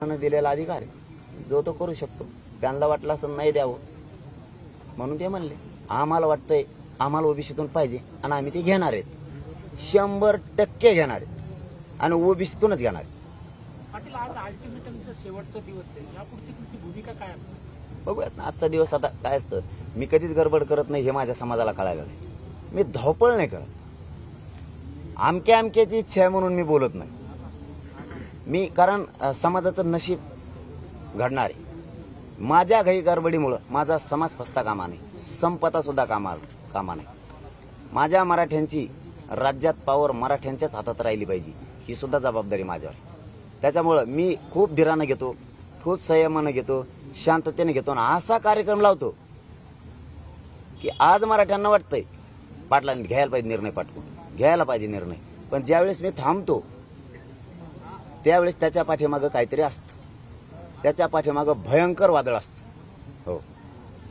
दिलेला अधिकार आहे जो तो करू शकतो. त्यांना वाटलं असं नाही द्यावं म्हणून ते म्हणले आम्हाला वाटतंय आम्हाला ओबीसीतून पाहिजे आणि आम्ही ते घेणार आहेत, 100% घेणार आहेत आणि ओबीसीतूनच घेणार आहेत. पाटील, आज अल्टिमेटमचा शेवटचा दिवस आहे, यापुढची तुमची भूमिका काय आहे? बघूयात ना आजचा दिवस. आता काय असतं, मी कधीच गडबड करत नाही हे माझ्या समाजाला कळायला नाही. मी धावपळ नाही करत. आमक्याची इच्छा आहे म्हणून मी बोलत नाही. मी कारण समाजाचं नशीब घडणार आहे. माझ्या घाई गडबडीमुळं माझा समाज फसता कामा नाही, संपता सुद्धा कामा नाही. माझ्या मराठ्यांची राज्यात पावर मराठ्यांच्याच हातात राहिली पाहिजे, ही सुद्धा जबाबदारी माझ्यावर. त्याच्यामुळं मी खूप धीरानं घेतो, खूप संयमानं घेतो, शांततेने घेतो आणि असा कार्यक्रम लावतो की आज मराठ्यांना वाटतंय पाटलांनी घ्यायला पाहिजे निर्णय, पाठवून घ्यायला पाहिजे निर्णय. पण ज्यावेळेस मी थांबतो त्यावेळेस त्याच्या पाठीमागं काहीतरी असतं, त्याच्या पाठीमागं भयंकर वादळ असतं. हो,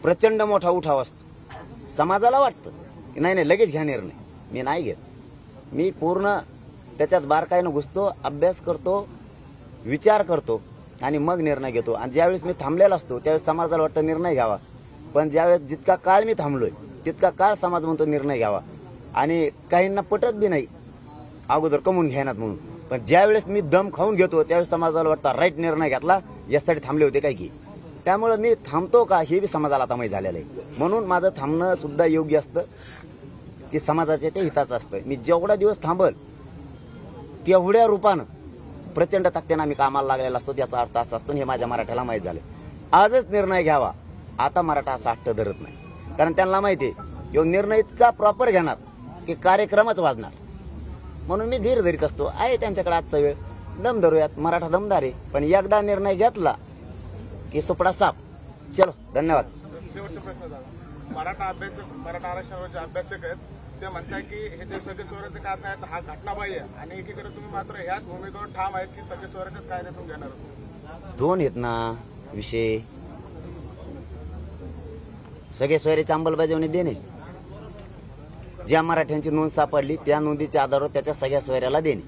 प्रचंड मोठा उठाव असतो. समाजाला वाटतं की नाही लगेच घ्या निर्णय. मी नाही घेत. मी पूर्ण त्याच्यात बारकाईनं घुसतो, अभ्यास करतो, विचार करतो आणि मग निर्णय घेतो. आणि ज्यावेळेस मी थांबलेला असतो त्यावेळेस समाजाला वाटतं निर्णय घ्यावा, पण ज्यावेळेस जितका काळ मी थांबलोय तितका काळ समाज म्हणतो निर्णय घ्यावा. आणि काहींना पटत बी नाही अगोदर कमवून घेणार म्हणून, पण ज्यावेळेस मी दम खाऊन घेतो त्यावेळेस समाजाला वाटतं राईट निर्णय घेतला, यासाठी थांबले होते काय की. त्यामुळे मी थांबतो का हे बी समाजाला आता माहीत झालेलं आहे. म्हणून माझं थांबणं सुद्धा योग्य असतं की समाजाचे ते हिताचं असतं. मी जेवढा दिवस थांबल तेवढ्या रूपानं प्रचंड ताकदीनं आम्ही कामाला लागलेला असतो. त्याचा अर्थ असा असतो, हे माझ्या मराठ्याला माहीत झालं. आजच निर्णय घ्यावा. आता मराठा असा हट्ट धरत नाही, कारण त्यांना माहिती आहे की निर्णय इतका प्रॉपर घेणार की कार्यक्रमच वाजणार. म्हणून मी धीर धरीत असतो. आहे त्यांच्याकडे आजचा वेळ, दम धरूयात. मराठा दमदार आहे, पण एकदा निर्णय घेतला की सुपडा साफ. चलो, धन्यवाद. शेवटचा प्रश्न झाला. मराठा आरक्षणाचे अभ्यासक आहेत, ते म्हणतात की हे जे सगळे स्वराज्य कारण आहेत हा घटनाबाह्य आहे, आणि एकीकडे तुम्ही मात्र ह्याच भूमिकेवर ठाम आहेत की सगळे स्वराज्य कायदे तुम्ही घेणार आहोत. दोन आहेत ना विषय. सगळे सोयरीची अंमलबजावणी देणे, ज्या मराठ्यांची नोंद सापडली त्या नोंदीच्या आधारावर त्याच्या सगळ्या सोयऱ्याला देणे.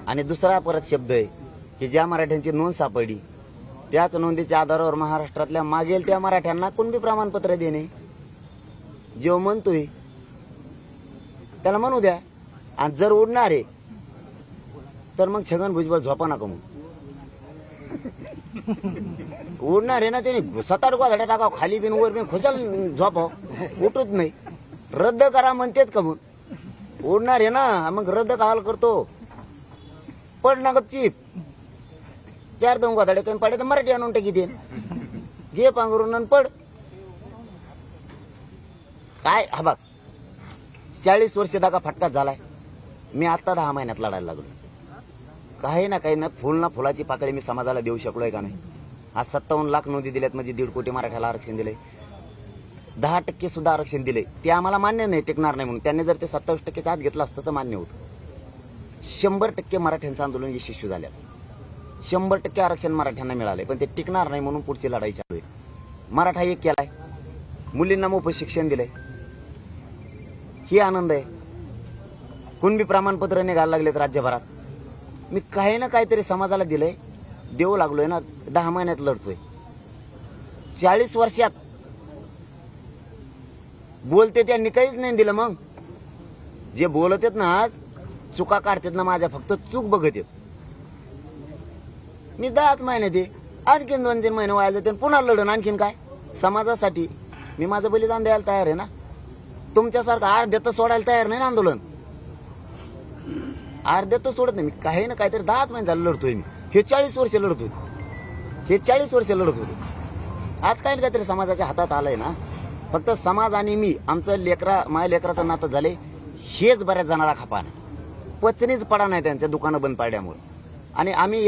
आणि दुसरा परत शब्द आहे की ज्या मराठ्यांची नोंद सापडली त्याच नोंदीच्या आधारावर महाराष्ट्रातल्या मागेल त्या मराठ्यांना कुणबी प्रमाणपत्र देणे. जो म्हणतोय त्याला म्हणू द्या. आणि जर उडणार आहे तर मग छगन भुजबळ झोपा नका मग. उडणार आहे ना त्याने 7-8 गोधड्या टाकाव खाली बिन वर बिन खुशाल झोपाव, उठत नाही. रद्द करा म्हणतेत का मग. उडणार आहे ना मग रद्द काल करतो. पड ना गपचीप. 4-2 गोधडे कमी पडले तर मराठी आणून टाकी दे, घे पांघरून आणि पड. काय हा बघ, 40 वर्ष दागा फटका झालाय. मी आता 10 महिन्यात लढायला लागलो. काही ना फुल ना फुलाची पाकळी मी समाजाला देऊ शकलोय का नाही. आज 57 लाख नोंदी दिल्यात, म्हणजे 1.5 कोटी मराठ्याला आरक्षण दिलंय. 10% सुद्धा आरक्षण दिले. ते आम्हाला मान्य नाही, टिकणार नाही म्हणून. त्यांनी जर ते 27%च्या आत घेतलं असतं तर मान्य होतं. 100% मराठ्यांचं आंदोलन यशस्वी झालं. 100% आरक्षण मराठ्यांना मिळाले, पण ते टिकणार नाही म्हणून पुढची लढाई चालू आहे. मराठा एक केलाय, मुलींना मोफत शिक्षण दिलंय, ही आनंद आहे. कुणबी प्रमाणपत्र निघायला लागलेत राज्यभरात. मी काही ना काहीतरी समाजाला दिलंय, देऊ लागलोय ना. 10 महिन्यात लढतोय. 40 वर्षात बोलते त्यांनी काहीच नाही दिलं. मग जे बोलत आहेत ना आज चुका काढतात ना माझ्या, फक्त चूक बघत येत. मी 10 महिन्यात आहे, आणखीन 2-3 महिने व्हायला जाते पुन्हा लढण. आणखीन काय समाजासाठी मी माझं बलिदान द्यायला तयार आहे ना. तुमच्यासारखं अर्ध्यात सोडायला तयार नाही ना आंदोलन. अर्ध्यात सोडत नाही मी. काही ना काहीतरी 10 महिने झालं लढतोय मी. हे 40 वर्ष लढत होते, हे 40 वर्ष लढत होते. आज काही ना काहीतरी समाजाच्या हातात आलंय ना. फक्त समाज आणि मी, आमचं माझ्या लेकराचं नातं झाले हेच बऱ्याच जणाला खपा नाही. पचनीच पडा नाही त्यांच्या दुकानं बंद पाडल्यामुळे. आणि आम्ही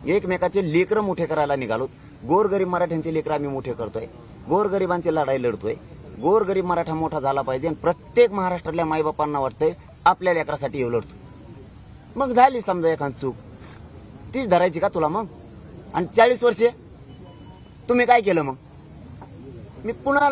एकमेकाचे लेकरं मोठे करायला निघालो. गोरगरीब मराठ्यांचे लेकरं आम्ही मोठे करतोय, गोरगरिबांची लढाई लढतोय. गोरगरीब मराठा मोठा झाला पाहिजे आणि प्रत्येक महाराष्ट्रातल्या माईबापांना वाटतंय आपल्या लेकरासाठी हे लढतो. मग झाली समजा एखाद चूक, तीच धरायची का तुला मग. आणि 40 वर्षे तुम्ही काय केलं मग. मी पुन्हा